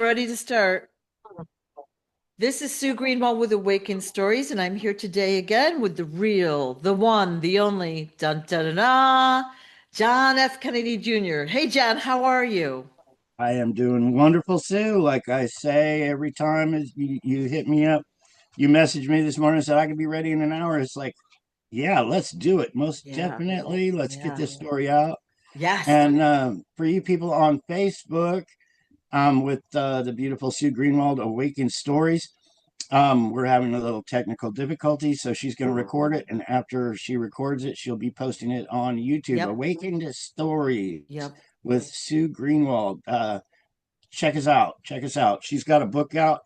ready to start. This is Sue Greenwald with Awakened Stories, and I'm here today again with the real, the one, the only, dun dun dun, dun John F. Kennedy Jr. Hey, John, how are you? I am doing wonderful, Sue. Like I say every time you hit me up, you messaged me this morning and said I could be ready in an hour. It's like, yeah, let's do it. Most Yeah, definitely. Let's get yeah. this story out. Yes. And for you people on Facebook, with the beautiful Sue Greenwald, Awakened Stories, we're having a little technical difficulty. So she's going to record it. And after she records it, she'll be posting it on YouTube. Yep. Awakened Stories Yep. with Sue Greenwald. Check us out. Check us out. She's got a book out.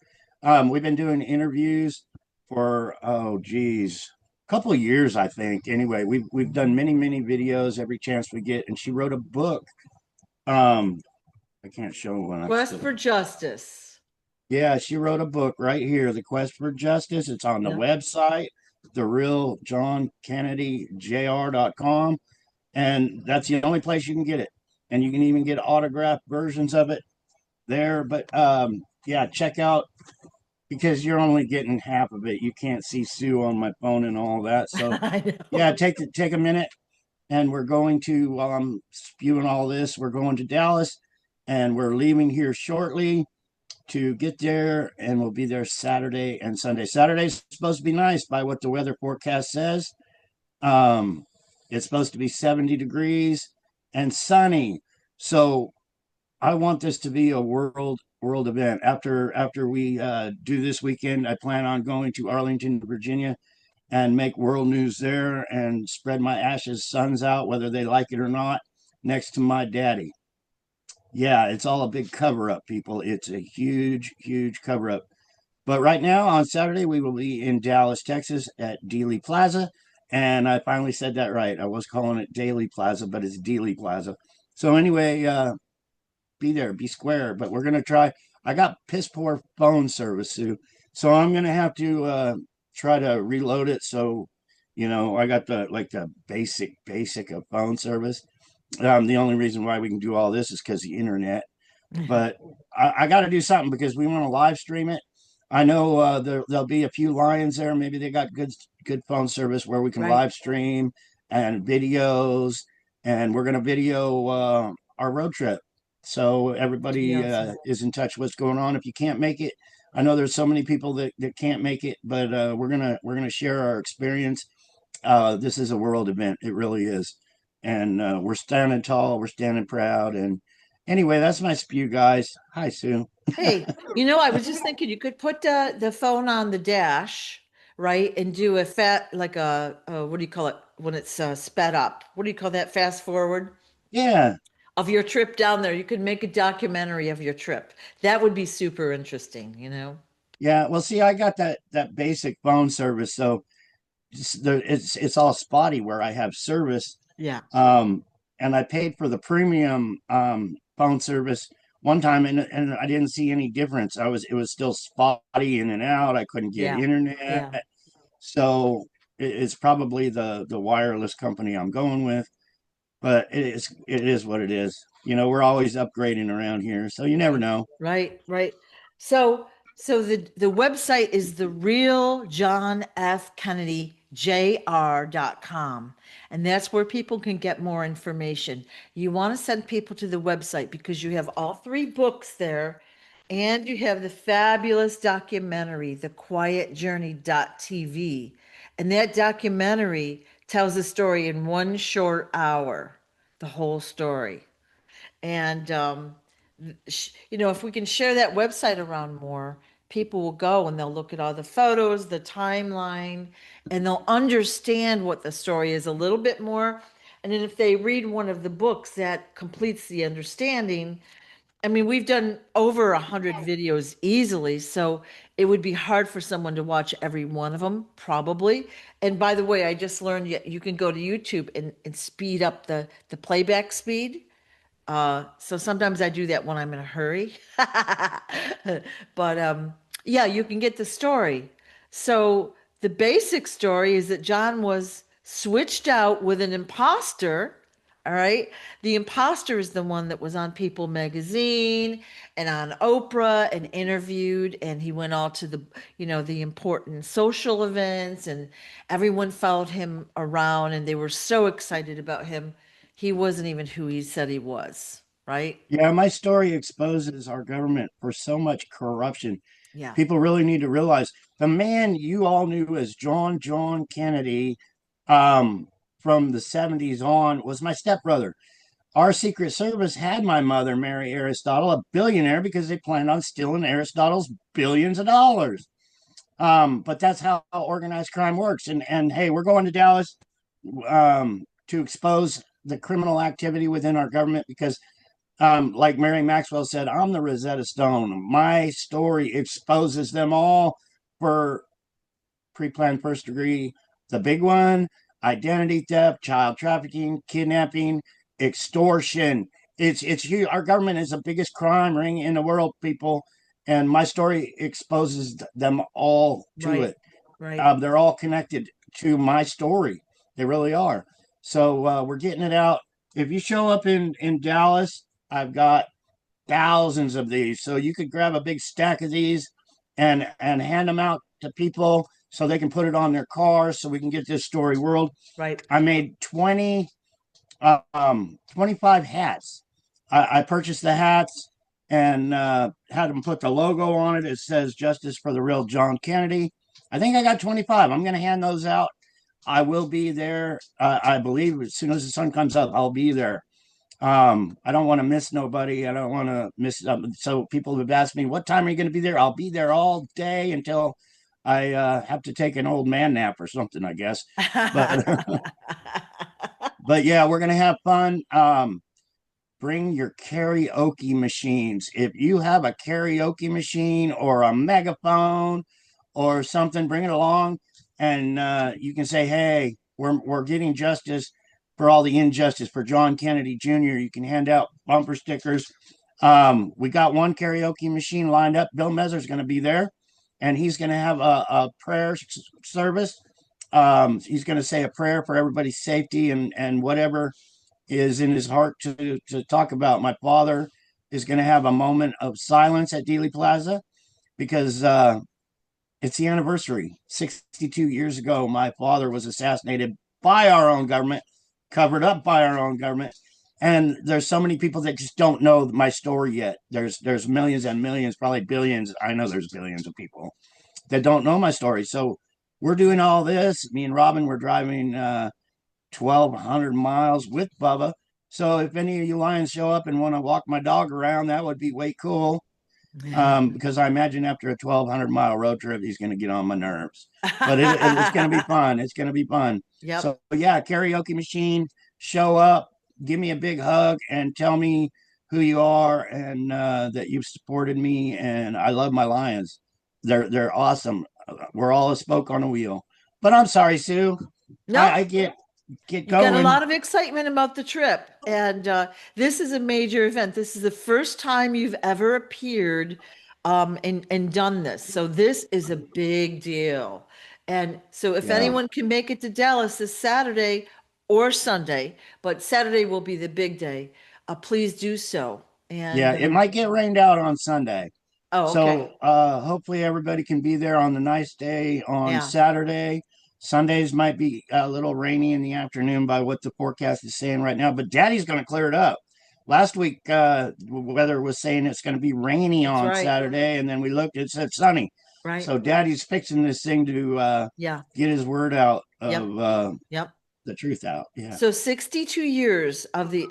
We've been doing interviews for geez, a couple of years, I think. Anyway, we've done many videos every chance we get, and she wrote a book. Um, I can't show one. I'm Quest still. for Justice. Yeah, she wrote a book right here, The Quest for Justice. It's on the Yep. website, the real John Kennedy Jr.com, and that's the only place you can get it. And you can even get autographed versions of it there. But yeah, check out because you're only getting half of it. You can't see Sue on my phone and all that. So I yeah, know. take a minute, and we're going to while I'm spewing all this, we're going to Dallas, and we're leaving here shortly to get there, and we'll be there Saturday and Sunday. Saturday's supposed to be nice by what the weather forecast says. Um, it's supposed to be 70 degrees and sunny. So I want this to be a world event. After we do this weekend, I plan on going to Arlington, Virginia, and make world news there and spread my ashes sons out, whether they like it or not, next to my daddy. Yeah, it's all a big cover up, people. It's a huge cover up. But right now on Saturday, we will be in Dallas, Texas at Dealey Plaza. And I finally said that right. I was calling it Daily Plaza, but it's Dealey Plaza. So anyway, be there, be square. But we're gonna try. I got piss poor phone service, Sue, so I'm gonna have to try to reload it. So, I got the basic of phone service. The only reason why we can do all this is because the internet. But I got to do something because we want to live stream it. I know there'll be a few lions there. Maybe they got good phone service where we can Right. live stream and videos, and we're gonna video our road trip, so Be everybody awesome. is in touch what's going on. If you can't make it, I know there's so many people that can't make it, but we're gonna share our experience. This is a world event. It really is, and we're standing tall. We're standing proud. And anyway, that's my spew, guys. Hi, Sue. Hey, I was just thinking you could put the phone on the dash, right, and do a fat like what do you call it when it's sped up? What do you call that? Fast forward Yeah, of your trip down there. You could make a documentary of your trip. That would be super interesting. yeah. Well, see, I got that basic phone service, so it's all spotty where I have service. Yeah. Um, and I paid for the premium phone service one time, and I didn't see any difference. It was still spotty in and out. I couldn't get Yeah. Yeah. internet, so it's probably the wireless company I'm going with. But it is what it is. We're always upgrading around here, so you never Right. know. Right. Right. So the website is the real John F. Kennedy Jr.com. And that's where people can get more information. You want to send people to the website because you have all three books there and you have the fabulous documentary, The Quiet Journey.tv. And that documentary tells the story in 1 short hour, the whole story. And if we can share that website around more, people will go and they'll look at all the photos, the timeline, and they'll understand what the story is a little bit more. And then if they read one of the books, that completes the understanding. I mean, we've done over 100 videos easily, so it would be hard for someone to watch every one of them, probably. And by the way, I just learned you can go to YouTube and speed up the playback speed. So sometimes I do that when I'm in a hurry. But yeah, you can get the story. So the basic story is that John was switched out with an imposter. All right. The imposter is the one that was on People magazine and on Oprah and interviewed, and he went all to the, the important social events, and everyone followed him around and they were so excited about him. He wasn't even who he said he was, right? Yeah, my story exposes our government for so much corruption. Yeah. People really need to realize the man you all knew as John Kennedy, um, from the 70s on was my stepbrother. Our Secret Service had my mother marry Aristotle, a billionaire, because they planned on stealing Aristotle's billions of dollars. But that's how organized crime works. And hey, we're going to Dallas to expose the criminal activity within our government because like Mary Maxwell said, I'm the Rosetta Stone. My story exposes them all for pre-planned first degree, the big one, identity theft, child trafficking, kidnapping, extortion. It's huge. Our government is the biggest crime ring in the world, people, and my story exposes them all to Right. it. Right. They're all connected to my story. They really are. So we're getting it out. If you show up in Dallas, I've got thousands of these. So you could grab a big stack of these and hand them out to people so they can put it on their cars so we can get this story world. Right. I made 25 hats. I purchased the hats and had them put the logo on it. It says Justice for the Real John Kennedy. I think I got 25. I'm going to hand those out. I will be there. I believe as soon as the sun comes up, I'll be there. I don't want to miss nobody. I don't want to miss. So people have asked me, what time are you going to be there? I'll be there all day until I have to take an old man nap or something, I guess. But but yeah, we're going to have fun. Bring your karaoke machines. If you have a karaoke machine or a megaphone or something, bring it along, and you can say, "Hey, we're getting justice for all the injustice for John Kennedy Jr." You can hand out bumper stickers. We got one karaoke machine lined up. Bill Mezzer's going to be there, and he's going to have a prayer service. He's going to say a prayer for everybody's safety and whatever is in his heart to talk about. My father is going to have a moment of silence at Dealey Plaza because it's the anniversary. 62 years ago, my father was assassinated by our own government, covered up by our own government. And there's so many people that just don't know my story yet. There's millions and millions, probably billions. I know there's billions of people that don't know my story. So we're doing all this. Me and Robin were driving 1,200 miles with Bubba. So if any of you lions show up and want to walk my dog around, that would be way cool. Because I imagine after a 1,200-mile road trip, he's going to get on my nerves. But it's going to be fun. It's going to be fun. Yep. So yeah, karaoke machine, show up, give me a big hug, and tell me who you are and that you've supported me. And I love my lions. They're awesome. We're all a spoke on a wheel. But I'm sorry, Sue. No, I get you got a going. lot of excitement about the trip, and this is a major event. This is the first time you've ever appeared and done this. So this is a big deal. And so if Yeah. anyone can make it to Dallas this Saturday or Sunday, but Saturday will be the big day, please do so. Yeah, And it might get rained out on Sunday. oh, okay. So hopefully everybody can be there on the nice day on Yeah, Saturday. Sundays might be a little rainy in the afternoon by what the forecast is saying right now, but Daddy's going to clear it up. Last week, weather was saying it's going to be rainy that's on right. Saturday, and then we looked, it said sunny. Right. So Daddy's fixing this thing to Yeah. get his word out Yep. of Yep. the truth out. Yeah. So 62 years of the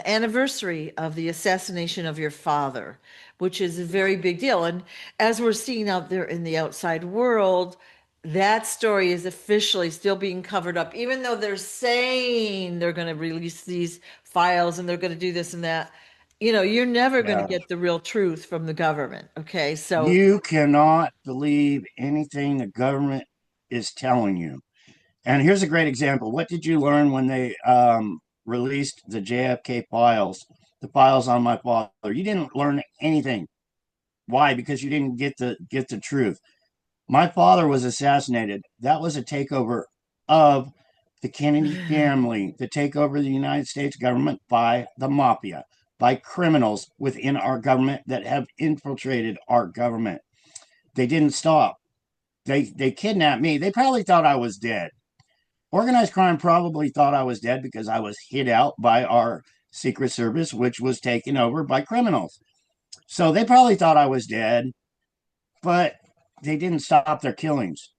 anniversary of the assassination of your father, which is a very big deal. And as we're seeing out there in the outside world, that story is officially still being covered up, even though they're saying they're going to release these files and they're going to do this and that. You're never going to Yeah. get the real truth from the government. Okay. So, You cannot believe anything the government is telling you. And here's a great example. What did you learn when they released the JFK files, the files on my father? You didn't learn anything. Why? Because you didn't get the truth. My father was assassinated. That was a takeover of the Kennedy family, the takeover of the United States government by the mafia, by criminals within our government that have infiltrated our government. They didn't stop. They kidnapped me. They probably thought I was dead. Organized crime probably thought I was dead because I was hid out by our Secret Service, which was taken over by criminals. So they probably thought I was dead, but they didn't stop their killings.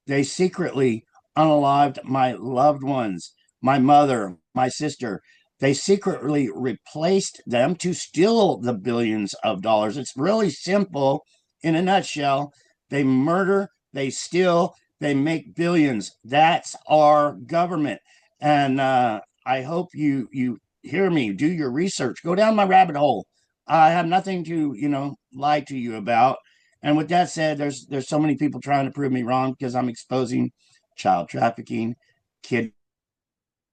They secretly unalived my loved ones, my mother, my sister. They secretly replaced them to steal the billions of dollars. It's really simple in a nutshell. They murder, they steal, they make billions. That's our government. And I hope you hear me, do your research, go down my rabbit hole. I have nothing to, lie to you about. And with that said, there's so many people trying to prove me wrong because I'm exposing child trafficking,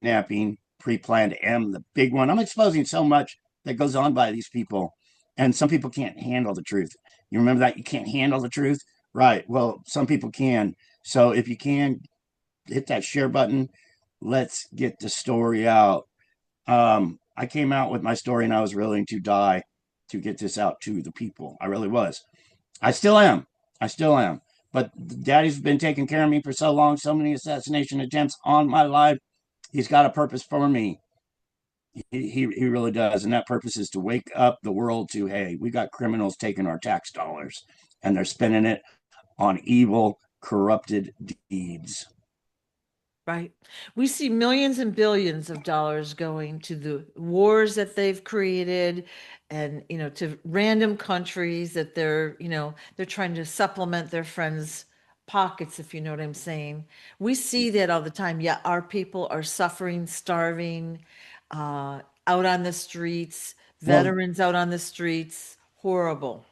kidnapping, pre-planned M, the big one. I'm exposing so much that goes on by these people, and some people can't handle the truth. You remember that? You can't handle the truth, right? Well, some people can. So if you can, hit that share button. Let's get the story out. I came out with my story, and I was willing to die to get this out to the people. I really was. I still am. I still am. But daddy's been taking care of me for so long, so many assassination attempts on my life. He's got a purpose for me. He really does. And that purpose is to wake up the world to, hey, we got criminals taking our tax dollars and they're spending it on evil, corrupted deeds. Right. We see millions and billions of dollars going to the wars that they've created and, to random countries that they're trying to supplement their friends' pockets, if you know what I'm saying. We see that all the time. Yeah, our people are suffering, starving, out on the streets, Well, veterans out on the streets. Horrible.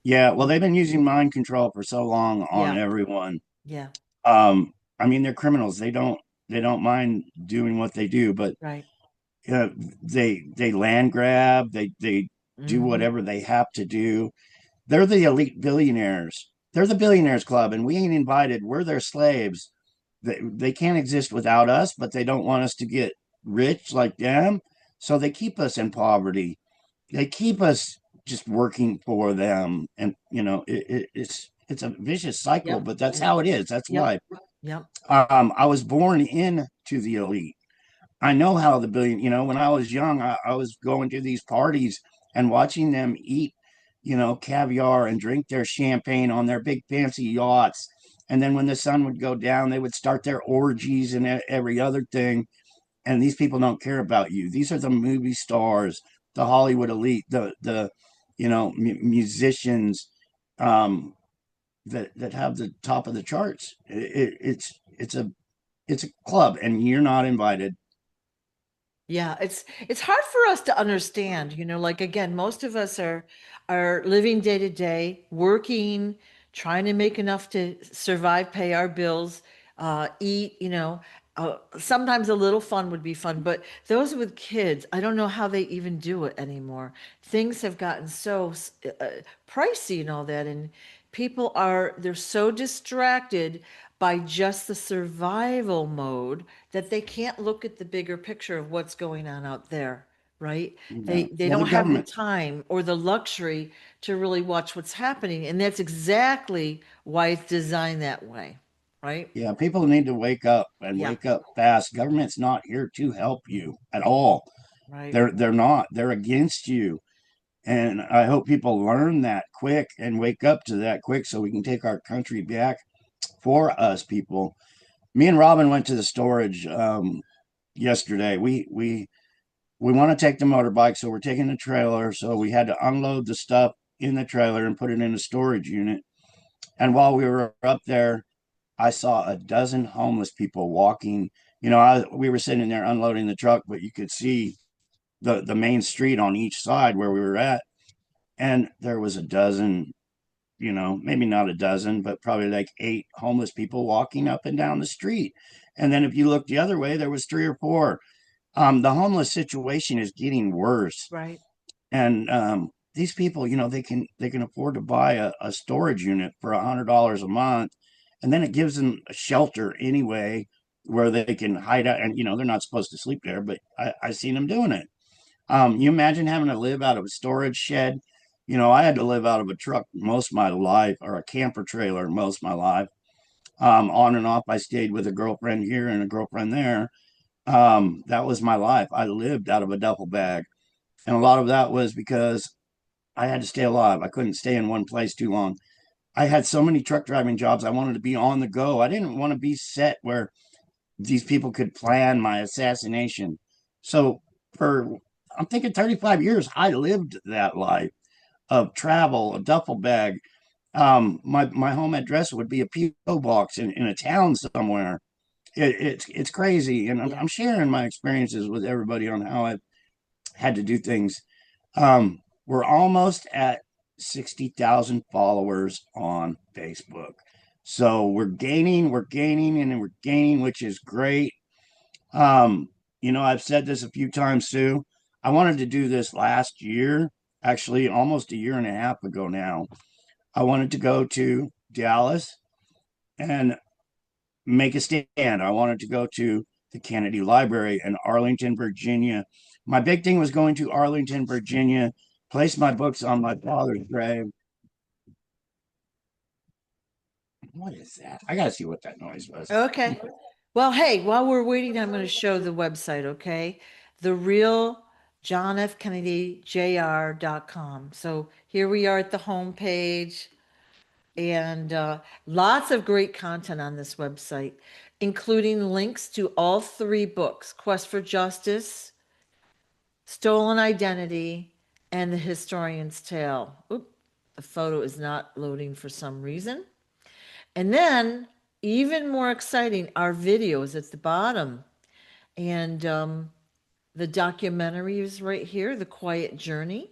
yeah, well, they've been using mind control for so long on Yeah, everyone. yeah, Um, I mean, they're criminals. They don't mind doing what they do, but right. uh, they land grab, they do Hmm. whatever they have to do. They're the elite billionaires. They're the billionaires club, and we ain't invited. We're their slaves. They can't exist without us, but they don't want us to get rich like them. So they keep us in poverty. They keep us just working for them. And, it's a vicious cycle, Yep, but that's how it is. That's yep, life. yep. I was born into the elite. I know how the billion, when I was young, I was going to these parties and watching them eat, caviar and drink their champagne on their big fancy yachts. And then when the sun would go down, they would start their orgies and every other thing. And these people don't care about you. These are the movie stars, the Hollywood elite, the musicians that have the top of the charts. It's a club, and you're not invited. Yeah, it's hard for us to understand, like again, most of us are living day to day, working, trying to make enough to survive, pay our bills, eat, sometimes a little fun would be fun, but those with kids, I don't know how they even do it anymore. Things have gotten so pricey and all that, and they're so distracted by just the survival mode that they can't look at the bigger picture of what's going on out there, right? Yeah. They Well, the don't have the government. time or the luxury to really watch what's happening, and that's exactly why it's designed that way, right? Yeah, people need to wake up and Yeah, wake up fast. Government's not here to help you at all. right. They're not. They're against you. And I hope people learn that quick and wake up to that quick so we can take our country back for us people. Me and Robin went to the storage yesterday. We want to take the motorbike, so we're taking the trailer. So we had to unload the stuff in the trailer and put it in a storage unit. And while we were up there, I saw a dozen homeless people walking. We were sitting there unloading the truck, but you could see the main street on each side where we were at, and there was a dozen, maybe not a dozen, but probably like 8 homeless people walking up and down the street. And then if you look the other way, there was 3 or 4. The homeless situation is getting worse, Right. and these people, they can afford to buy a storage unit for $100 a month, and then it gives them a shelter anyway. where they can hide out. And, they're not supposed to sleep there, but I seen them doing it. You imagine having to live out of a storage shed? I had to live out of a truck most of my life, or a camper trailer most of my life. On and off, I stayed with a girlfriend here and a girlfriend there. That was my life. I lived out of a duffel bag. And a lot of that was because I had to stay alive. I couldn't stay in one place too long. I had so many truck driving jobs. I wanted to be on the go. I didn't want to be set where these people could plan my assassination. So for I'm thinking 35 years, I lived that life of travel, a duffel bag. My home address would be a PO box in a town somewhere. It's crazy, and I'm, Yeah. I'm sharing my experiences with everybody on how I've had to do things. We're almost at 60,000 followers on Facebook. So we're gaining, and we're gaining, which is great. Um, I've said this a few times too. I wanted to do this last year, actually, almost a year and a half ago now. I wanted to go to Dallas and make a stand. I wanted to go to the Kennedy Library in Arlington, Virginia. My big thing was going to Arlington, Virginia, place my books on my father's grave. What is that? I gotta see what that noise was. Okay. Well, hey, while we're waiting, I'm going to show the website, okay? The real John F. Kennedy Jr.com. So here we are at the home page, and lots of great content on this website, including links to all three books: Quest for Justice, Stolen Identity, and The Historian's Tale. Oop, the photo is not loading for some reason. And then, even more exciting, our videos at the bottom. And the documentary is right here, The Quiet Journey,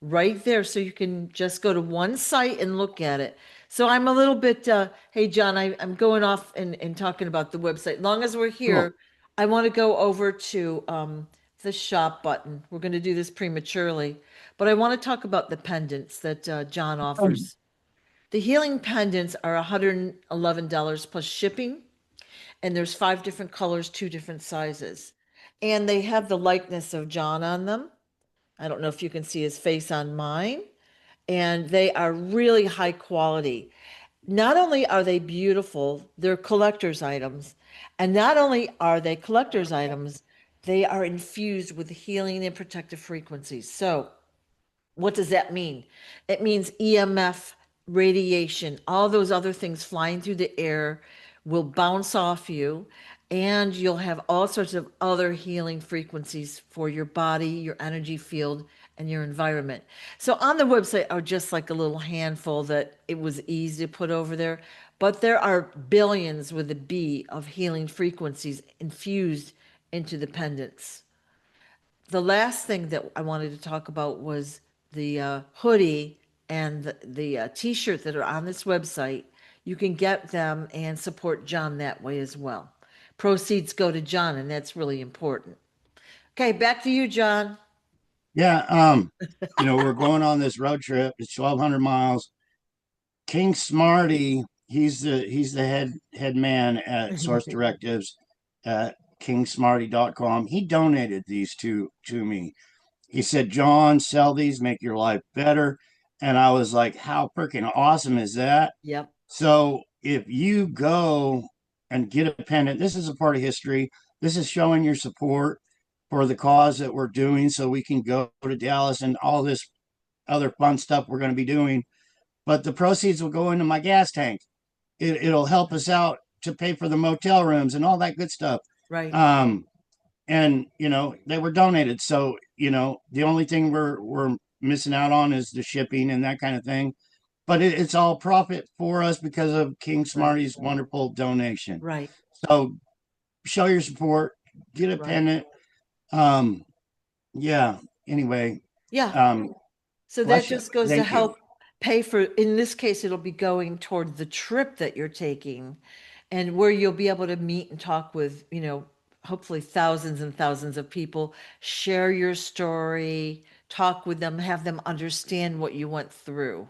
right there. So you can just go to one site and look at it. So I'm a little bit, hey, John, I'm going off and talking about the website. Long as we're Cool. here, I want to go over to the shop button. We're going to do this prematurely, but I want to talk about the pendants that John offers. The healing pendants are $111 plus shipping, and there's five different colors, two different sizes. And they have the likeness of John on them. I don't know if you can see his face on mine. And they are really high quality. Not only are they beautiful, they're collector's items. And not only are they collector's items, they are infused with healing and protective frequencies. So what does that mean? It means EMF, radiation, all those other things flying through the air will bounce off you, and you'll have all sorts of other healing frequencies for your body, your energy field, and your environment. So on the website are just like a little handful that it was easy to put over there, but there are billions with a B of healing frequencies infused into the pendants. The last thing that I wanted to talk about was the hoodie and the t-shirt that are on this website. You can get them and support John that way as well. Proceeds go to John, and that's really important. Okay, back to you, John. Yeah. We're going on this road trip. It's 1,200 miles. King Smarty, he's the head man at Source Directives at kingsmarty.com. He donated these to me. He said, John, sell these, make your life better. And I was like, how freaking awesome is that? Yep, So if you go and get a pendant, this is a part of history. This is showing your support for the cause that we're doing so we can go to Dallas and all this other fun stuff we're going to be doing. But the proceeds will go into my gas tank. It'll help us out to pay for the motel rooms and all that good stuff. right, Um, and they were donated. So the only thing we're missing out on is the shipping and that kind of thing. But it's all profit for us because of King right, Smarty's wonderful donation. right, So show your support, get a right. pendant. Um, yeah. Anyway, Yeah. um, So that bless you. just goes to Thank you. help pay for, in this case, it'll be going toward the trip that you're taking, and where you'll be able to meet and talk with, hopefully thousands and thousands of people, share your story, talk with them, have them understand what you went through.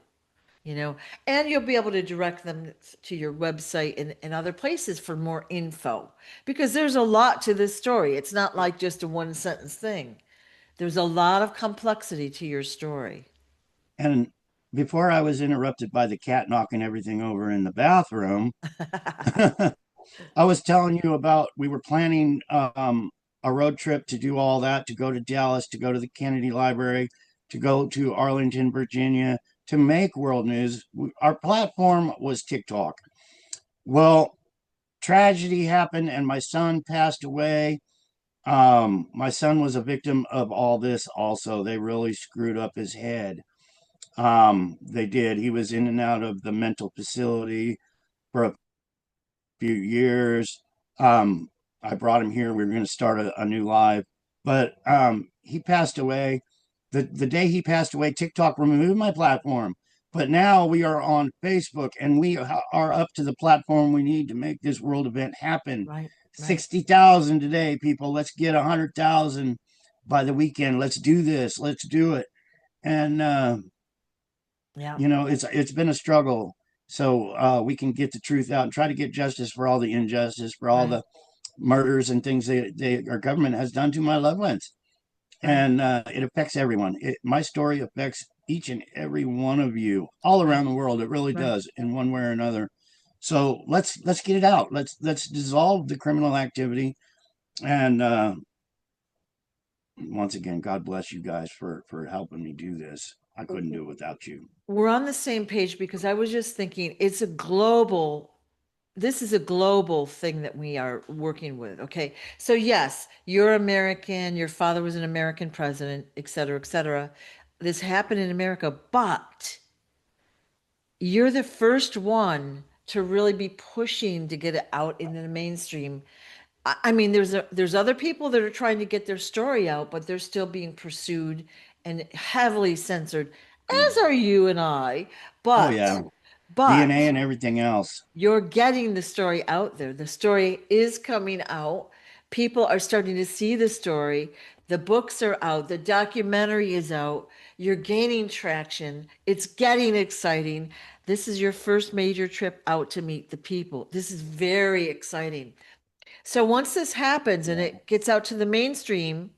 you know, and you'll be able to direct them to your website and other places for more info because there's a lot to this story. It's not like just a one sentence thing. There's a lot of complexity to your story. And before I was interrupted by the cat knocking everything over in the bathroom, I was telling you about we were planning a road trip to do all that, to go to Dallas, to go to the Kennedy Library, to go to Arlington, Virginia, to make world news. Our platform was TikTok. Well, tragedy happened and my son passed away. My son was a victim of all this also. They really screwed up his head. They did. He was in and out of the mental facility for a few years. I brought him here. We were going to start a new live, but he passed away. The day he passed away, TikTok removed my platform. But now we are on Facebook and we are up to the platform we need to make this world event happen. Right, right. 60,000 today, people. Let's get 100,000 by the weekend. Let's do this. Let's do it. And Yeah, it's been a struggle so we can get the truth out and try to get justice for all the injustice, for all right, the murders and things our government has done to my loved ones. right, And it affects everyone. My story affects each and every one of you all right, around the world. It really right. does in one way or another. So let's get it out. Let's dissolve the criminal activity. And once again, God bless you guys for helping me do this. I couldn't do it without you. We're on the same page because I was just thinking it's a global, this is a global thing that we are working with. Okay. So, yes, you're American, your father was an American president, et cetera, et cetera. This happened in America, but you're the first one to really be pushing to get it out into the mainstream. I mean, there's other people that are trying to get their story out, but they're still being pursued and heavily censored, as are you and I. Oh But yeah, DNA but and everything else. you're getting the story out there. The story is coming out. People are starting to see the story. The books are out. The documentary is out. You're gaining traction. It's getting exciting. This is your first major trip out to meet the people. This is very exciting. So once this happens and Yeah. it gets out to the mainstream,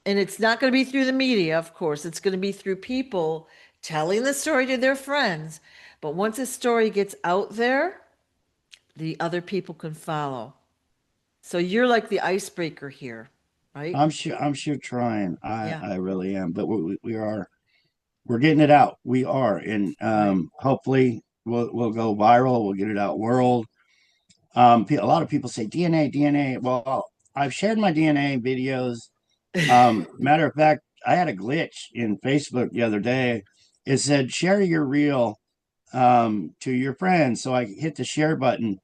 and it's not going to be through the media, of course, it's going to be through people telling the story to their friends. But once this story gets out there, the other people can follow. So you're like the icebreaker here, right? I'm sure trying. I Yeah, I really am. But we're getting it out. We are, and right. hopefully we'll go viral. We'll get it out world. A lot of people say DNA, DNA. Well, I've shared my DNA videos. Matter of fact, I had a glitch in Facebook the other day. It said share your reel to your friends. So I hit the share button,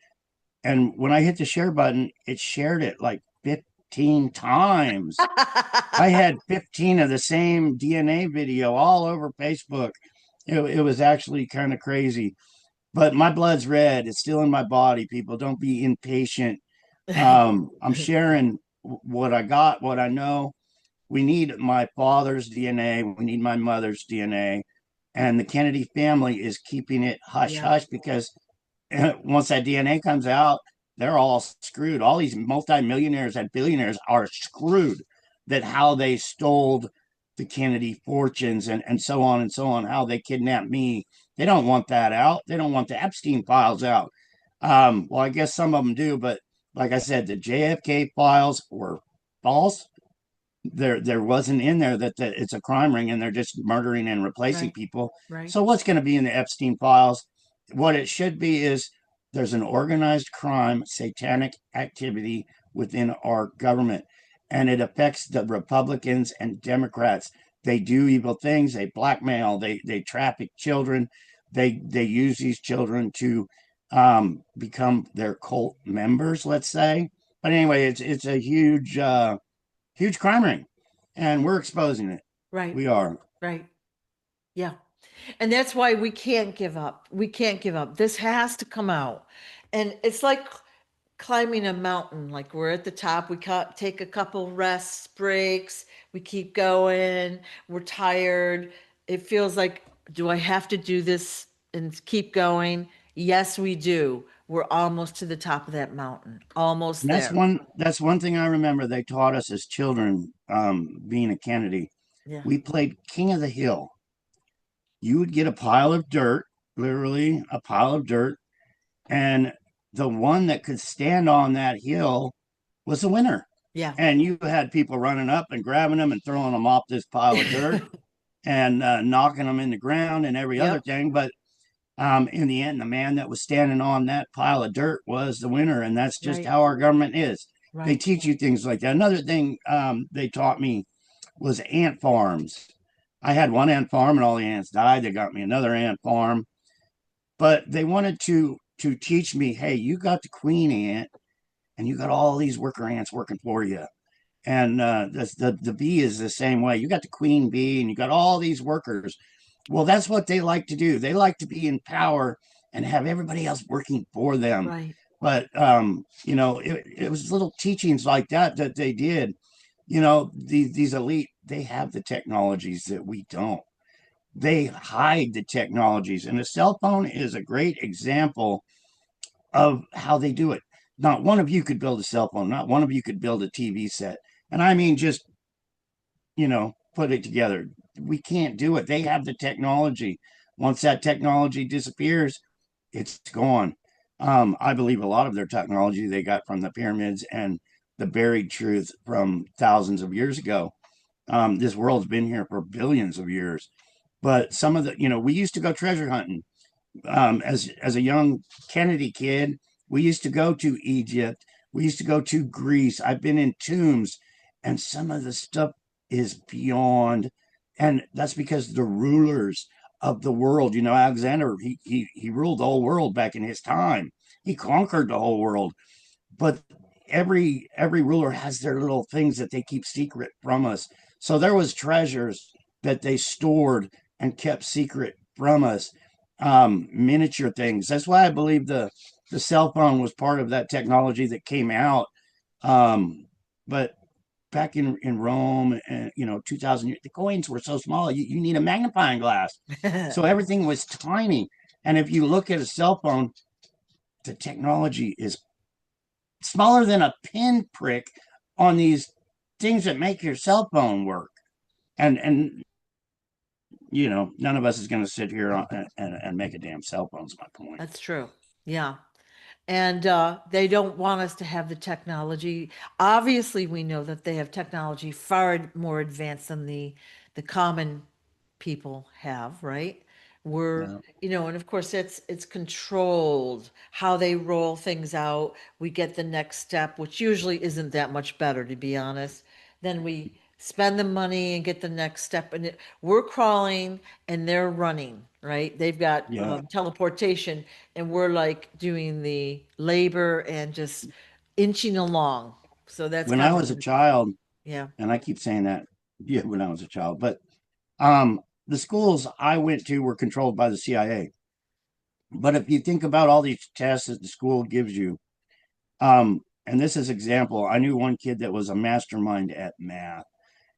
and when I hit the share button, it shared it like 15 times. I had 15 of the same DNA video all over Facebook. It was actually kind of crazy, but my blood's red. It's still in my body. People, don't be impatient. I'm sharing what I got, what I know. We need my father's DNA. We need my mother's DNA. And the Kennedy family is keeping it hush Yeah, hush because once that DNA comes out, they're all screwed. All these multimillionaires and billionaires are screwed that how they stole the Kennedy fortunes and so on and so on, how they kidnapped me. They don't want that out. They don't want the Epstein files out. Well, I guess some of them do, but like I said, the JFK files were false. There wasn't in there that it's a crime ring and they're just murdering and replacing right, people. right, So what's going to be in the Epstein files? What it should be is there's an organized crime, satanic activity within our government, and it affects the Republicans and Democrats. They do evil things. They blackmail. They traffic children. They use these children to become their cult members. Let's say. But anyway, it's a huge crime ring, and we're exposing it. right, We are. right. Yeah. And that's why we can't give up. We can't give up. This has to come out. And it's like climbing a mountain. Like we're at the top, we take a couple rests, breaks, we keep going, we're tired. It feels like, do I have to do this and keep going? Yes, we do. We're almost to the top of that mountain, almost And that's there. one thing I remember they taught us as children, being a Kennedy. Yeah. We played King of the Hill. You would get a pile of dirt, literally a pile of dirt, and the one that could stand on that hill was the winner. Yeah. And you had people running up and grabbing them and throwing them off this pile of dirt and knocking them in the ground and every other Yep. thing. But in the end, the man that was standing on that pile of dirt was the winner. And that's just Right. how our government is. They Right. teach you things like that. Another thing they taught me was ant farms. I had one ant farm and all the ants died. They got me another ant farm, but they wanted to teach me, hey, you got the queen ant and you got all these worker ants working for you. And the bee is the same way. You got the queen bee and you got all these workers. Well, that's what they like to do. They like to be in power and have everybody else working for them. Right. But it was little teachings like that that they did. These elite, they have the technologies that we don't. They hide the technologies, and a cell phone is a great example of how they do it. Not one of you could build a cell phone. Not one of you could build a TV set. And I mean, just, put it together. We can't do it. They have the technology. Once that technology disappears, it's gone. I believe a lot of their technology they got from the pyramids and the buried truth from thousands of years ago. This world's been here for billions of years. But some of we used to go treasure hunting. As a young Kennedy kid, we used to go to Egypt. We used to go to Greece. I've been in tombs, and some of the stuff is beyond. And that's because the rulers of the world, Alexander, he ruled the whole world back in his time. He conquered the whole world. But every ruler has their little things that they keep secret from us. So there was treasures that they stored and kept secret from us, miniature things. That's why I believe the cell phone was part of that technology that came out. But back in Rome, and 2000 years, the coins were so small. You need a magnifying glass, so everything was tiny. And if you look at a cell phone, the technology is smaller than a pinprick on these things that make your cell phone work. And none of us is going to sit here and make a damn cell phone. Is my point. That's true. Yeah. And they don't want us to have the technology. Obviously, we know that they have technology far more advanced than the common people have, right? We're, Yeah. and of course it's controlled how they roll things out. We get the next step, which usually isn't that much better, to be honest. Then we spend the money and get the next step, and we're crawling and they're running, right? They've got Yeah. teleportation, and we're like doing the labor and just inching along. So that's When I kind of was a child, yeah. and I keep saying that, yeah, when I was a child, but um, the schools I went to were controlled by the CIA. But if you think about all these tests that the school gives you, and this is example, I knew one kid that was a mastermind at math.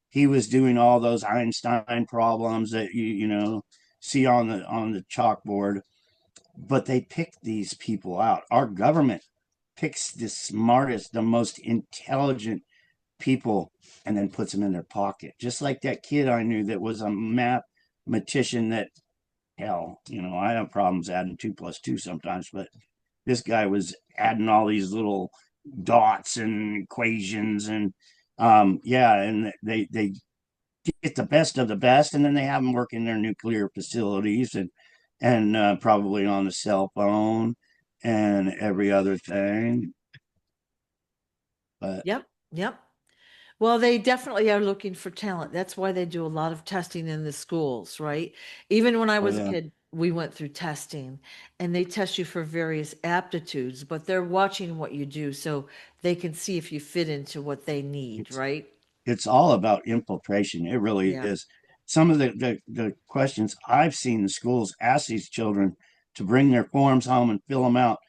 He was doing all those Einstein problems that you see on the chalkboard, but they pick these people out. Our government picks the smartest, the most intelligent people and then puts them in their pocket. Just like that kid I knew that was a mathematician that, hell, I have problems adding 2 plus 2 sometimes, but this guy was adding all these little dots and equations and yeah, and they get the best of the best, and then they have them work in their nuclear facilities and probably on the cell phone and every other thing. But Yep. Yep. Well, they definitely are looking for talent. That's why they do a lot of testing in the schools, right? Even when I oh was a yeah, kid, we went through testing, and they test you for various aptitudes, but they're watching what you do so they can see if you fit into what they need, it's right? it's all about infiltration. It really Yeah. is. Some of the questions I've seen the schools ask these children to bring their forms home and fill them out.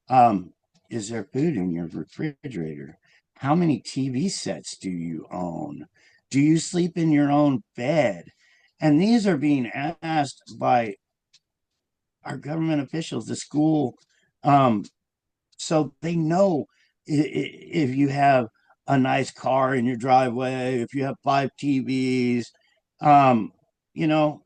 Um, is there food in your refrigerator? How many TV sets do you own? Do you sleep in your own bed? And these are being asked by our government officials, the school, um, so they know if you have a nice car in your driveway, if you have 5 TVs, um, you know,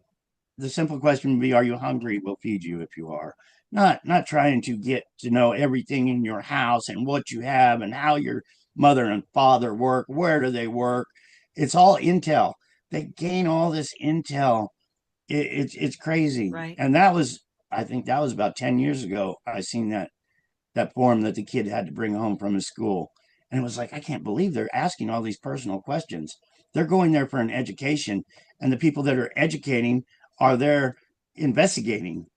the simple question would be, are you hungry? We'll feed you if you are. Not trying to get to know everything in your house and what you have and how your mother and father work, where do they work. It's all intel. They gain all this intel. It's crazy. Right. And that was, I think that was about 10 years ago. I seen that form that the kid had to bring home from his school. And it was like, I can't believe they're asking all these personal questions. They're going there for an education, and the people that are educating are there investigating.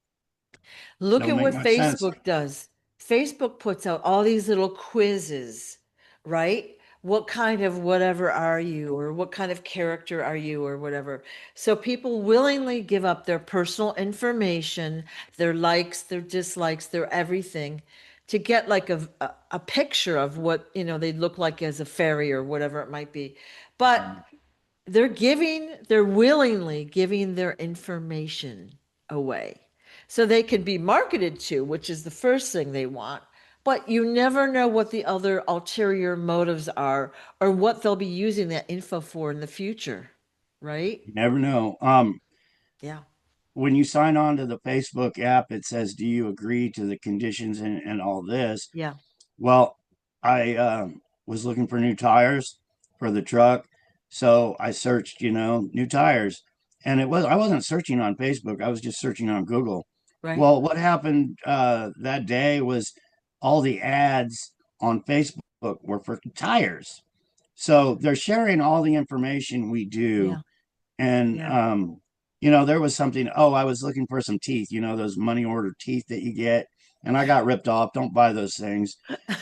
Look Don't at make what much sense. Facebook does. Facebook puts out all these little quizzes, right? What kind of whatever are you, or what kind of character are you, or whatever. So people willingly give up their personal information, their likes, their dislikes, their everything to get like a picture of what, they look like as a fairy or whatever it might be. But they're willingly giving their information away so they can be marketed to, which is the first thing they want. But you never know what the other ulterior motives are or what they'll be using that info for in the future, right? You never know. Yeah, When you sign on to the Facebook app, it says, "Do you agree to the conditions and all this?" yeah, Well, I was looking for new tires for the truck, so I searched, new tires, and I wasn't searching on Facebook. I was just searching on Google. right. Well, what happened that day was all the ads on Facebook were for tires, so they're sharing all the information we do, Yeah, and yeah. there was something. Oh, I was looking for some teeth, those money order teeth that you get, and I got ripped off. Don't buy those things.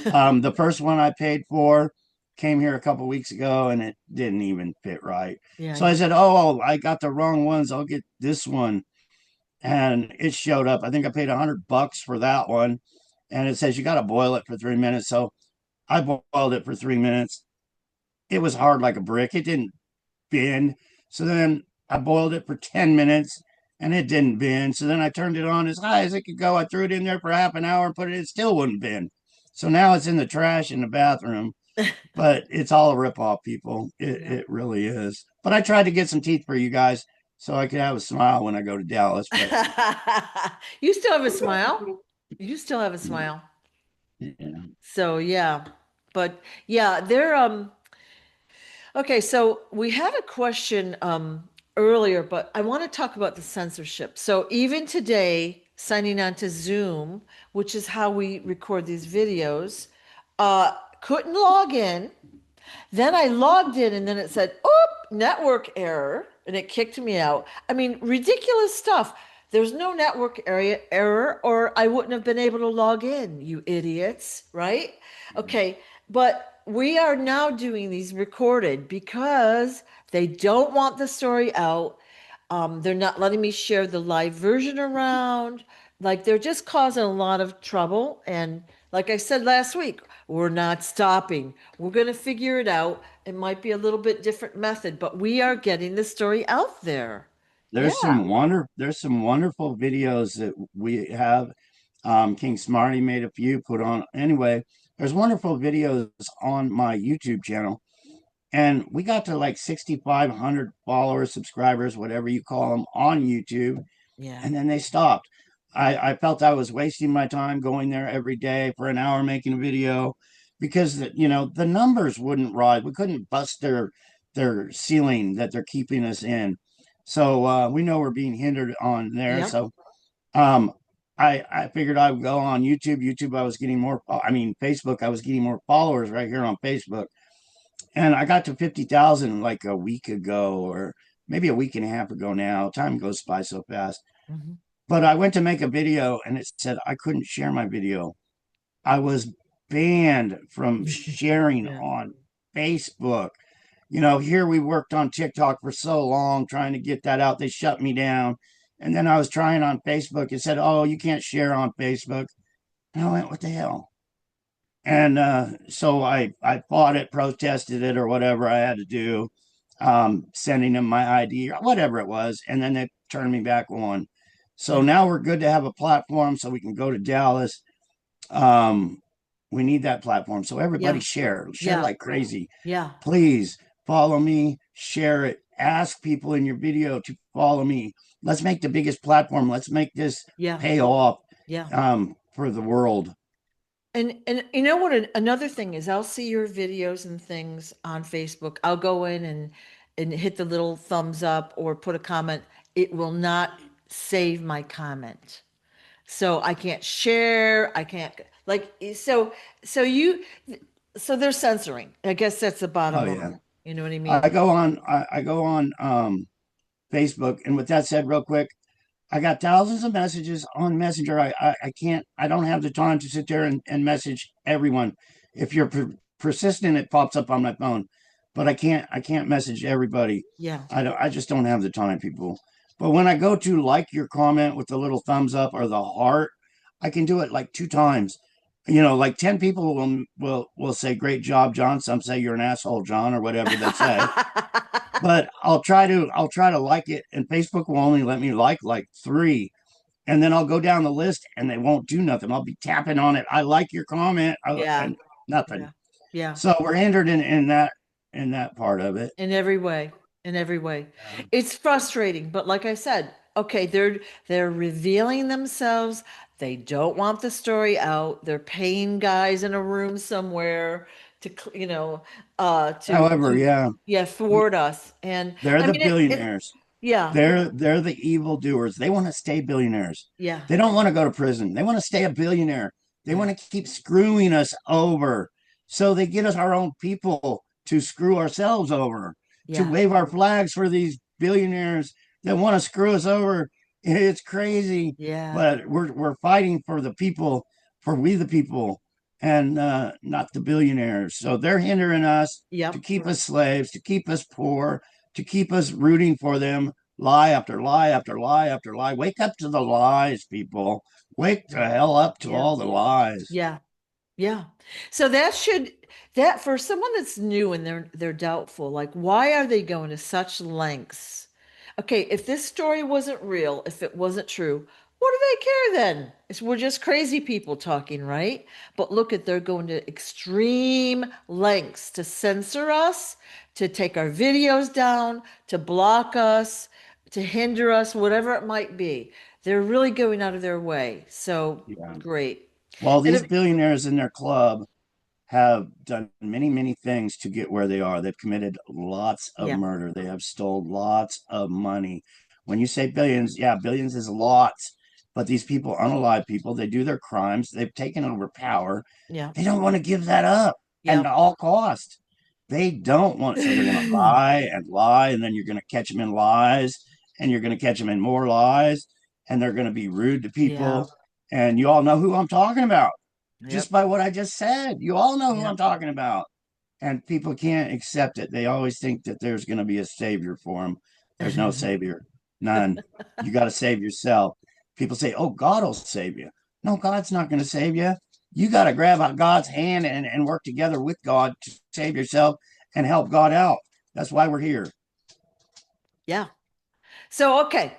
The first one I paid for came here a couple weeks ago and it didn't even fit right. Yeah, So I yeah. said, "Oh, I got the wrong ones. I'll get this one." And it showed up. I think I paid $100 for that one. And it says you got to boil it for 3 minutes. So I boiled it for 3 minutes. It was hard like a brick. It didn't bend. So then I boiled it for 10 minutes and it didn't bend. So then I turned it on as high as it could go. I threw it in there for half an hour and put it, it still wouldn't bend. So now it's in the trash in the bathroom, but it's all a ripoff, people. It, Yeah. it really is. But I tried to get some teeth for you guys so I could have a smile when I go to Dallas. But You still have a smile. You still have a smile. yeah, So yeah. But yeah, they're okay, so we had a question earlier, but I want to talk about the censorship. So even today, signing on to Zoom, which is how we record these videos, couldn't log in. Then I logged in and then it said, "Oop, network error," and it kicked me out. I mean, ridiculous stuff. There's no network area error, or I wouldn't have been able to log in, you idiots, right? Okay, but we are now doing these recorded because they don't want the story out. They're not letting me share the live version around. Like they're just causing a lot of trouble. And like I said last week, we're not stopping. We're going to figure it out. It might be a little bit different method, but we are getting the story out there. Yeah, there's some wonderful videos that we have. King Smarty made a few, put on anyway. There's wonderful videos on my YouTube channel, and we got to like 6,500 followers, subscribers, whatever you call them, on YouTube, yeah, and then they stopped. I felt I was wasting my time going there every day for an hour making a video because the numbers wouldn't rise. We couldn't bust their ceiling that they're keeping us in. So we know we're being hindered on there. yep. So um, I figured I would go on YouTube. YouTube, I was getting more. I mean, Facebook, I was getting more followers right here on Facebook, and I got to 50,000 like a week ago, or maybe a week and a half ago now. Time goes by so fast. Mhm. But I went to make a video and it said I couldn't share my video. I was banned from sharing Yeah. on Facebook. Here we worked on TikTok for so long trying to get that out. They shut me down. And then I was trying on Facebook. It said, "Oh, you can't share on Facebook." And I went, "What the hell?" And so I fought it, protested it, or whatever I had to do, sending them my ID or whatever it was. And then they turned me back on. So Yeah. now we're good to have a platform so we can go to Dallas. Um, we need that platform. So everybody Yeah. share Yeah. like crazy. Yeah. Please follow me, share it, ask people in your video to follow me. Let's make the biggest platform. Let's make this Yeah. pay off Yeah. for the world. And you know what another thing is, I'll see your videos and things on Facebook. I'll go in and hit the little thumbs up or put a comment. It will not save my comment. So I can't share, I can't like so they're censoring. I guess that's the Oh bottom yeah. line. You know what I I mean? go on I go on Facebook, and with that said, real quick, I got thousands of messages on Messenger. I can't, I don't have the time to sit there and message everyone. If you're persistent, it pops up on my phone, but I can't message everybody. Yeah. I just don't have the time, people. But when I go to like your comment with the little thumbs up or the heart, I can do it like 2 times. You know, like 10 people will say, great job, John. Some say you're an asshole, John, or whatever they say, but I'll try to like it, and Facebook will only let me like three, and then I'll go down the list and they won't do nothing. I'll be tapping on it. I like your comment, Yeah. and nothing. Yeah. Yeah. So we're hindered in that part of it. In every way. In every way. Yeah. It's frustrating, but like I said, okay, they're revealing themselves. They don't want the story out. They're paying guys in a room somewhere to, However, to yeah, yeah, thwart us. And they're I the mean it billionaires. yeah, They're the evil doers. They want to stay billionaires. yeah, They don't want to go to prison. They want to stay a billionaire. They yeah, want to keep screwing us over. So they get us our own people to screw ourselves over, to yeah, wave our flags for these billionaires that want to screw us over. It's crazy, yeah, but we're fighting for the people, for we the people, and not the billionaires. So they're hindering us to yep, keep us slaves, to keep us poor, to keep us rooting for them, lie after lie after lie after lie. Wake up to the lies, people. Wake the hell up to yeah, all the lies. yeah. Yeah. So that for someone that's new and they're doubtful, like why are they going to such lengths? Okay, if this story wasn't real, if it wasn't true, what do they care then? We're just crazy people talking, right? But look at they're going to extreme lengths to censor us, to take our videos down, to block us, to hinder us, whatever it might be. They're really going out of their way. So Yeah. great. Well, And these billionaires in their club have done many things to get where they are. They've committed lots of yeah. murder. They have stole lots of money. When you say billions, yeah, billions is lots. But these people, unalive people, they do their crimes. They've taken over power. Yeah. They don't want to give that up Yeah. at all cost. They don't want, so they're going to lie, and then you're going to catch them in lies, and you're going to catch them in more lies, and they're going to be rude to Yeah. people. And you all know who I'm talking about just Yep. by what I just said. You all know who I'm Yep. talking about. And people can't accept it. They always think that there's going to be a savior for them. There's no savior, none. You got to save yourself. People say, oh, God will save you. No, God's not going to save you. You got to grab God's hand and work together with God to save yourself and help God out. That's why we're here. Yeah. So, okay,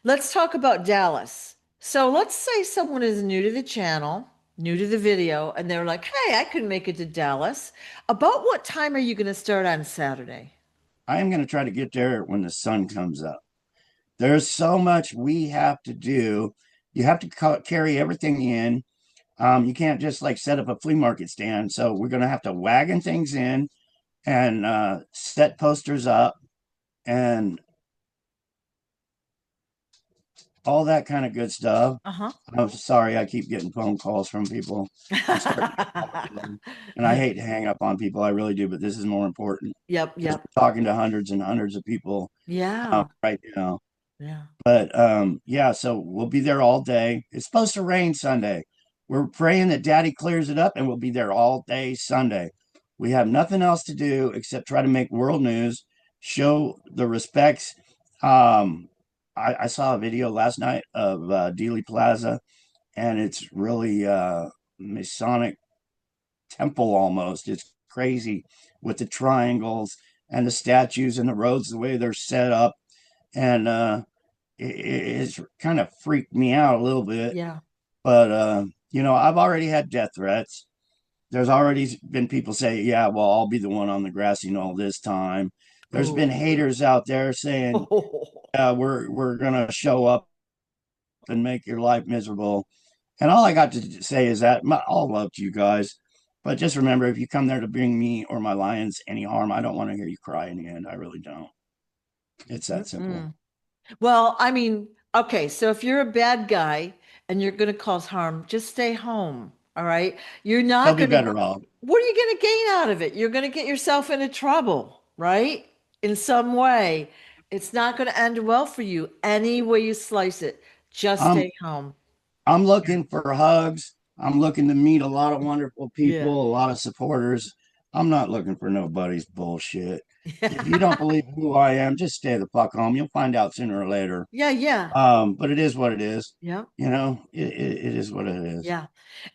let's talk about Dallas. So, let's say someone is new to the channel, new to the video, and they're like, hey, I could make it to Dallas. About what time are you going to start on Saturday? I am going to try to get there when the sun comes up. There's so much we have to do. You have to carry everything in. You can't just like set up a flea market stand. So we're going to have to wagon things in and set posters up and all that kind of good stuff. Uh-huh. I'm sorry, I keep getting phone calls from people. I'm starting to get bored, and I hate to hang up on people. I really do, but this is more important Yep, because yep. we're talking to hundreds and hundreds of people Yeah. right now. Yeah. But yeah, so we'll be there all day. It's supposed to rain Sunday. We're praying that Daddy clears it up, and we'll be there all day Sunday. We have nothing else to do except try to make world news, show the respects. Um, I saw a video last night of Dealey Plaza, and it's really Masonic temple almost. It's crazy with the triangles and the statues and the roads, the way they're set up. And it's kind of freaked me out a little bit. Yeah. But I've already had death threats. There's already been people say, "Yeah, well, I'll be the one on the grassy knoll this time." There's been Oh. haters out there saying, "Yeah, we're gonna show up and make your life miserable." And all I got to say is that all love to you guys, but just remember, if you come there to bring me or my lions any harm, I don't want to hear you cry in the end. I really don't. It's that simple. Mm-mm. Well, I mean, okay, so if you're a bad guy and you're going to cause harm, just stay home. All right. You're They'll not be going to, better off. what are you going to gain out of it? You're going to get yourself into trouble, right? In some way. It's not going to end well for you any way you slice it. Just I'm stay home. I'm looking for hugs. I'm looking to meet a lot of wonderful Yeah. people, a lot of supporters. I'm not looking for nobody's bullshit. If you don't Yeah. believe who I am, just stay the fuck home. You'll find out sooner or later. Yeah. Yeah. But it is what it is. Yeah. It is what it is. Yeah.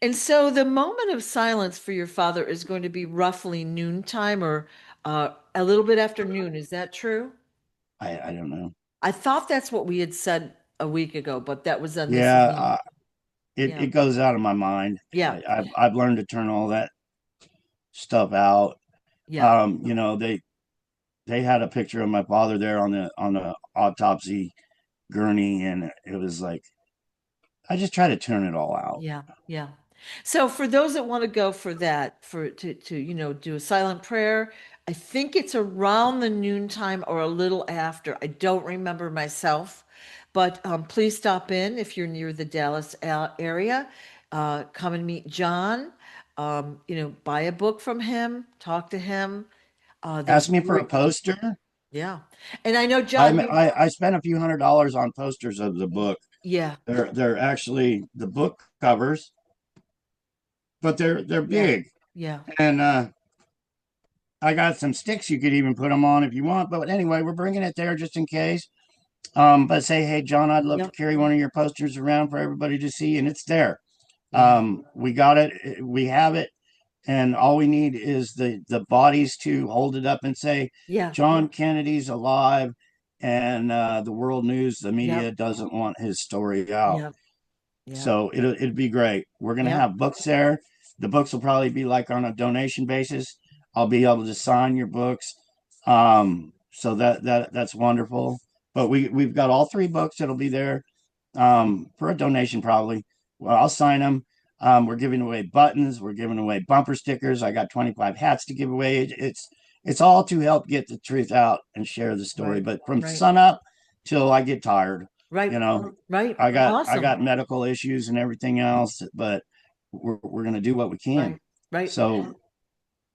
And so the moment of silence for your father is going to be roughly noontime or a little bit after noon. Is that true? I don't know. I thought that's what we had said a week ago, but that was on this Yeah, is not. it Yeah. goes out of my mind. Yeah. I've learned to turn all that stuff out. Yeah. They had a picture of my father there on the autopsy gurney, and it was like I just try to turn it all out. Yeah. Yeah. So for those that want to go for that, for to do a silent prayer, I think it's around the noontime or a little after. I don't remember myself, but please stop in if you're near the Dallas area. Come and meet John. Buy a book from him, talk to him. There's Ask me for a great, poster. yeah. And I know I John, I spent a few $100s on posters of the book. yeah, They're actually the book covers, but they're yeah, big. yeah, And I got some sticks you could even put them on if you want. But anyway, we're bringing it there just in case. But say, hey, John, I'd love to yep, carry one of your posters around for everybody to see, and it's there. yeah, We got it. We have it, and all we need is the bodies to hold it up and say, yeah, John Kennedy's alive, and the world news, the media yep, doesn't want his story out. yep, yep, So it'd be great. We're gonna yep, have books there. The books will probably be like on a donation basis. I'll be able to sign your books. So that's wonderful. But we've got all three books that'll be there for a donation probably. Well, I'll sign them. We're giving away buttons. We're giving away bumper stickers. I got 25 hats to give away. It's all to help get the truth out and share the story. right, But from right, sun up till I get tired, right, you know, right, I awesome, got medical issues and everything else, but we're gonna do what we can. right, right. So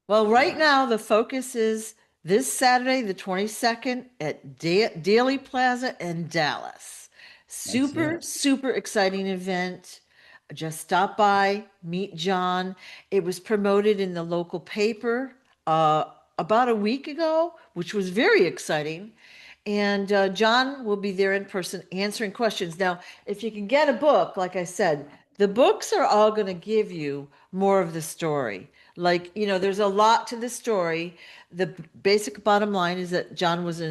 Well, right now the focus is this Saturday, the 22nd at Daily Plaza in Dallas. that's Super, it. super exciting event. Just stop by, meet John. It was promoted in the local paper uh, about a week ago, which was very exciting. And John will be there in person answering questions. Now, if you can get a book, like I said, the books are all going to give you more of the story. Like, there's a lot to the story. The basic bottom line is that John was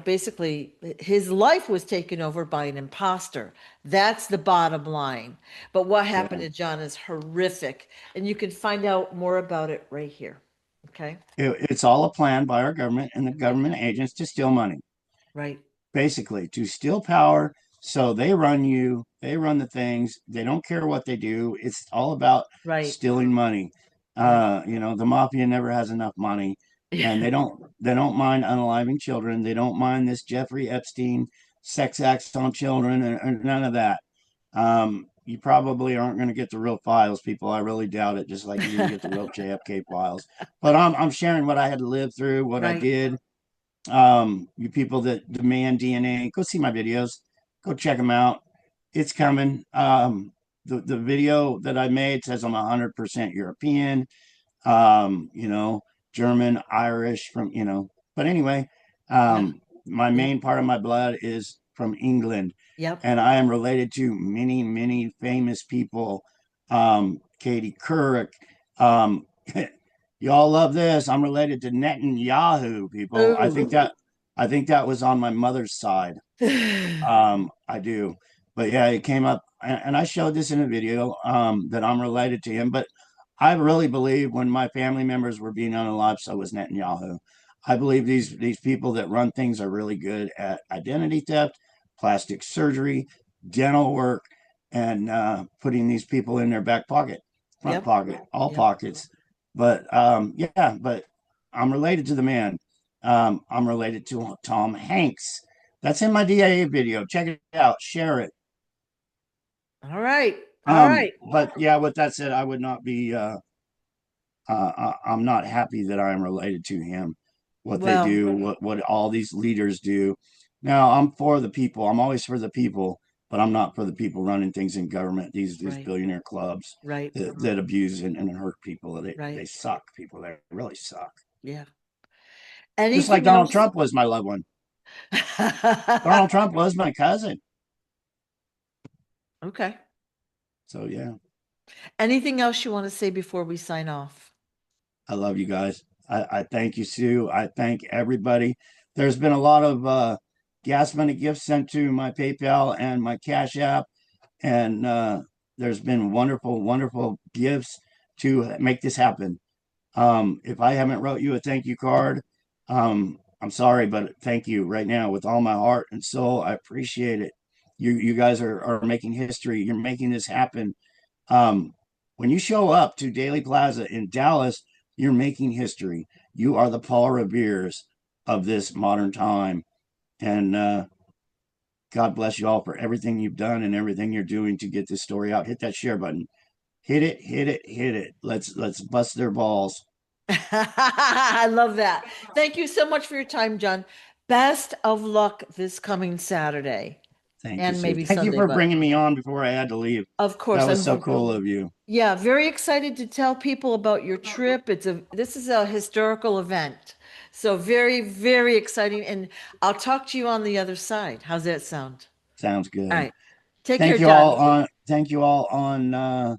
basically his life was taken over by an imposter. That's the bottom line. But what happened Yeah. to John is horrific. And you can find out more about it right here. Okay? It's all a plan by our government and the government agents to steal money, Right. basically to steal power. So they run you, they run the things. They don't care what they do. It's all about Right. stealing money. Right. The mafia never has enough money, and they don't mind unaliving children. They don't mind this Jeffrey Epstein sex acts on children and none of that. You probably aren't going to get the real files, people. I really doubt it. Just like you didn't get the real JFK files. But I'm sharing what I had to live through, what I Right. did. You people that demand DNA, go see my videos. Go check them out. It's coming. The video that I made says I'm 100% European. You know, German, Irish, But anyway, Yeah. my Yeah. main part of my blood is from England, Yep. and I am related to many, many famous people. Katie Couric. Y'all love this. I'm related to Netanyahu, people. Ooh. I think that was on my mother's side. I do. But yeah, it came up, and I showed this in a video that I'm related to him. But I really believe when my family members were being unalive, so was Netanyahu. I believe these people that run things are really good at identity theft, plastic surgery, dental work, and putting these people in their back pocket, front Yep. pocket, all Yep. pockets. But yeah, but I'm related to the man. I'm related to Tom Hanks. That's in my DIA video. Check it out. Share it. All right. All right. But yeah, with that said, I would not be. I'm not happy that I am related to him. What they Well, do, what all these leaders do. Now, I'm for the people. I'm always for the people, but I'm not for the people running things in government. These right. billionaire clubs Right. that abuse and hurt people. They Right. suck. People, they really suck. Yeah. Just like Anything Donald else? Trump was my loved one. Donald Trump was my cousin. Okay. So yeah. Anything else you want to say before we sign off? I love you guys. I thank you, Sue. I thank everybody. There's been a lot of gas money gifts sent to my PayPal and my Cash App, and there's been wonderful, wonderful gifts to make this happen. If I haven't wrote you a thank you card, I'm sorry, but thank you right now with all my heart and soul. I appreciate it. You guys are making history. You're making this happen. Um, when you show up to Daily Plaza in Dallas, you're making history. You are the Paul Revere's of this modern time. And God bless you all for everything you've done and everything you're doing to get this story out. Hit that share button. Hit it, hit it, hit it. Let's bust their balls. I love that. Thank you so much for your time, John. Best of luck this coming Saturday Thank you, and Sue. maybe Thank you Sunday, for but bringing me on before I had to leave. of That course, was so cool of you. yeah, very excited to tell people about your trip. This is a historical event. So very, very exciting. And I'll talk to you on the other side. How's that sound? Sounds All good. right. Take care, John. Thank you all on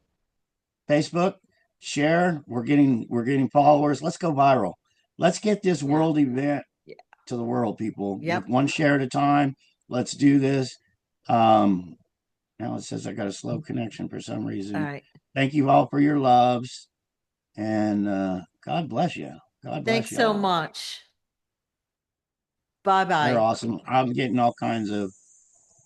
Facebook. Share. We're getting followers. Let's go viral. Let's get this Yeah. world event Yeah. to the world, people, with Yep. one share at a time. Let's do this. Um, Now it says I got a slow connection for some All reason. right. Thank you all for your loves, and God bless you. God bless Thanks so y'all. much. Bye They're bye. awesome. I'm getting all kinds of